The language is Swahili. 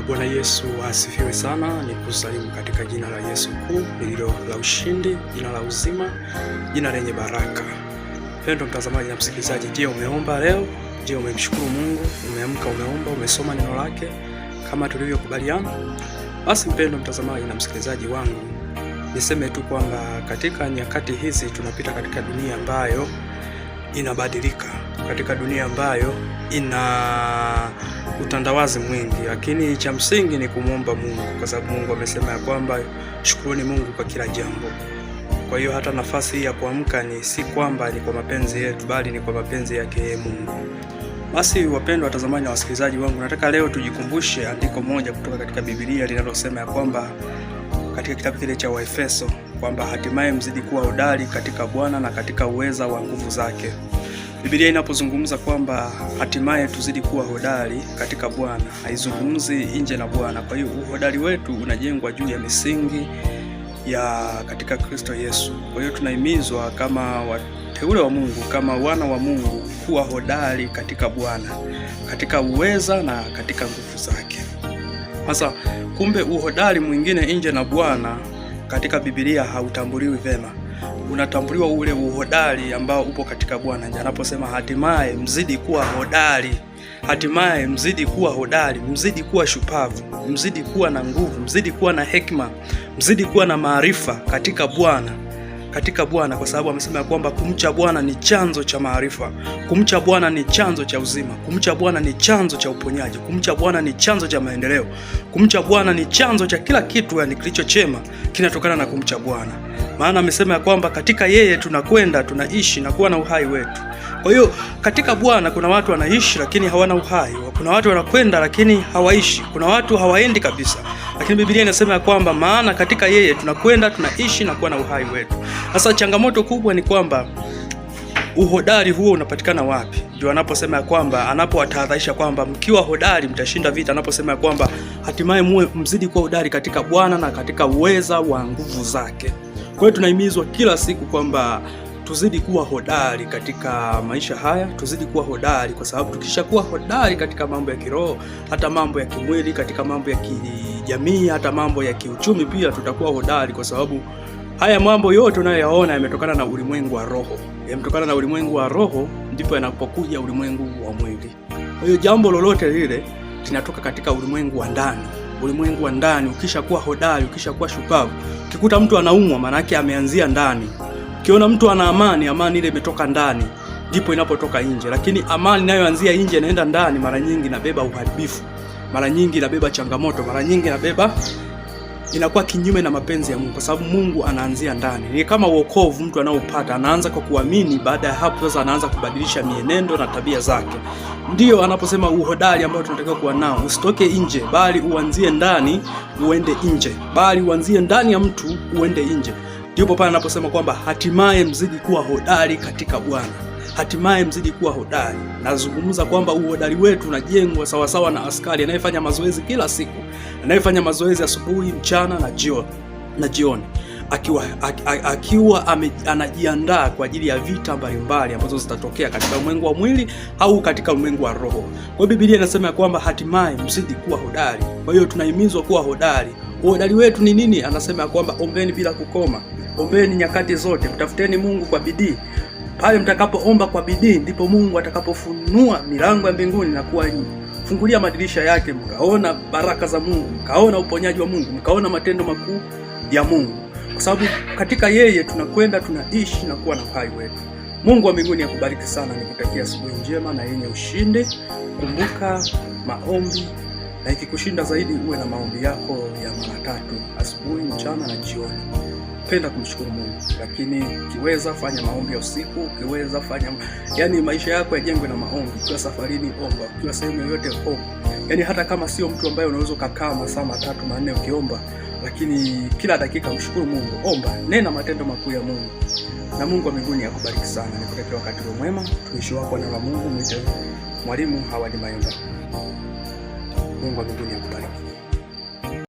Bwana Yesu asifiwe sana. Ni kusalimu katika jina la Yesu kuu lililo la ushindi, jina la uzima, jina lenye baraka. Mpendwa mtazamaji na msikilizaji, je, umeomba leo? Je, umemshukuru Mungu? Umeamka umeomba, umesoma neno lake kama tulivyokubaliana? Basi mpendwa mtazamaji na msikilizaji wangu, niseme tu kwamba katika nyakati hizi tunapita katika dunia ambayo inabadilika, katika dunia ambayo ina utandawazi mwingi, lakini cha msingi ni kumwomba Mungu, kwa sababu Mungu amesema ya kwamba shukuruni Mungu kwa kila jambo. Kwa hiyo hata nafasi hii ya kuamka ni si kwamba ni kwa mapenzi yetu, bali ni kwa mapenzi yake yeye Mungu. Basi wapendwa watazamaji na wasikilizaji wangu, nataka leo tujikumbushe andiko moja kutoka katika Biblia linalosema ya kwamba katika kitabu kile cha Waefeso kwamba hatimaye mzidi kuwa hodari katika Bwana na katika uweza wa nguvu zake. Biblia inapozungumza kwamba hatimaye tuzidi kuwa hodari katika Bwana, haizungumzi nje na Bwana. Kwa hiyo uhodari wetu unajengwa juu ya misingi ya katika Kristo Yesu. Kwa hiyo tunahimizwa kama wateule wa Mungu, kama wana wa Mungu, kuwa hodari katika Bwana, katika uweza na katika nguvu zake. Sasa kumbe uhodari mwingine nje na Bwana katika Biblia hautambuliwi vema. Unatambuliwa ule uhodari ambao upo katika Bwana. Nje anaposema hatimaye mzidi kuwa hodari, hatimaye mzidi kuwa hodari, mzidi kuwa shupavu, mzidi kuwa na nguvu, mzidi kuwa na hekima, mzidi kuwa na maarifa katika Bwana, katika Bwana, kwa sababu amesema ya kwamba kumcha Bwana ni chanzo cha maarifa, kumcha Bwana ni chanzo cha uzima, kumcha Bwana ni chanzo cha uponyaji, kumcha Bwana ni chanzo cha maendeleo, kumcha Bwana ni chanzo cha kila kitu, yani kilicho chema kinatokana na kumcha Bwana. Maana amesema ya kwamba katika yeye tunakwenda, tunaishi na kuwa na uhai wetu. Kwa hiyo katika Bwana kuna watu wanaishi lakini hawana uhai, kuna watu wanakwenda lakini hawaishi, kuna watu hawaendi kabisa. Lakini Biblia inasema ya kwamba maana katika yeye tunakwenda, tunaishi na kuwa na uhai wetu. Sasa changamoto kubwa ni kwamba uhodari huo unapatikana wapi? Ndio anaposema ya kwamba, anapowatahadharisha kwamba mkiwa hodari mtashinda vita, anaposema ya kwamba hatimaye muwe mzidi kuwa hodari katika Bwana na katika uweza wa nguvu zake. Kwa hiyo tunahimizwa kila siku kwamba tuzidi kuwa hodari katika maisha haya, tuzidi kuwa hodari, kwa sababu tukishakuwa hodari katika mambo ya kiroho, hata mambo ya kimwili, katika mambo ya kijamii, hata mambo ya kiuchumi pia tutakuwa hodari, kwa sababu haya mambo yote unayoyaona yametokana na ulimwengu wa roho. Yametokana na ulimwengu wa roho, ndipo yanapokuja ulimwengu wa mwili. Kwa hiyo jambo lolote lile linatoka katika ulimwengu wa ndani. Ulimwengu wa ndani ukishakuwa hodari, ukishakuwa shupavu, ukikuta mtu anaumwa, maana yake ameanzia ndani. Ukiona mtu ana amani, amani ile imetoka ndani, ndipo inapotoka nje. Lakini amani inayoanzia nje inaenda ndani, mara nyingi inabeba uharibifu, mara nyingi inabeba changamoto, mara nyingi inabeba, inakuwa kinyume na mapenzi ya Mungu, kwa sababu Mungu anaanzia ndani. Ni kama wokovu mtu anaopata, anaanza kwa kuamini, baada ya hapo sasa anaanza kubadilisha mienendo na tabia zake. Ndiyo anaposema uhodari ambao tunatakiwa kuwa nao, usitoke nje, bali uanzie ndani uende nje, bali uanzie ndani ya mtu uende nje. Ndipo pale anaposema kwamba hatimaye mzidi kuwa hodari katika Bwana, hatimaye mzidi kuwa hodari. Nazungumza kwamba uhodari wetu unajengwa sawasawa na askari anayefanya mazoezi kila siku, anayefanya mazoezi asubuhi, mchana na jioni, akiwa anajiandaa kwa ajili ya vita mbalimbali ambazo zitatokea katika ulimwengu wa mwili au katika ulimwengu wa roho. Kwa hiyo Biblia inasema ya kwamba hatimaye mzidi kuwa hodari. Kwa hiyo tunahimizwa kuwa hodari. Uhodari wetu ni nini? Anasema ya kwamba ombeni bila kukoma, ombeni nyakati zote, mtafuteni Mungu kwa bidii. Pale mtakapoomba kwa bidii, ndipo Mungu atakapofunua milango ya mbinguni na kufungulia madirisha yake, mkaona baraka za Mungu, mkaona uponyaji wa Mungu, mkaona matendo makuu ya Mungu, kwa sababu katika yeye tunakwenda, tunaishi na kuwa na uhai wetu. Mungu wa mbinguni akubariki sana, nikutakia asubuhi njema na yenye ushindi. Kumbuka maombi, na ikikushinda zaidi uwe na maombi yako ya mara 3, asubuhi, mchana na jioni. Penda kumshukuru Mungu, lakini ukiweza fanya maombi ya usiku, ukiweza fanya, yani maisha yako yajengwe na maombi. Ukiwa safarini omba, ukiwa sehemu yoyote omba. Yani hata kama sio mtu ambaye unaweza kukaa masaa 3 4 ukiomba, lakini kila dakika mshukuru Mungu, omba, nena matendo makuu ya Mungu. Na Mungu wa mbinguni akubariki sana. Nikutakia wakati mwema. Tumishi wako na Mungu mwite Mwalimu Hawadi Mayemba. Mungu wa mbinguni akubariki.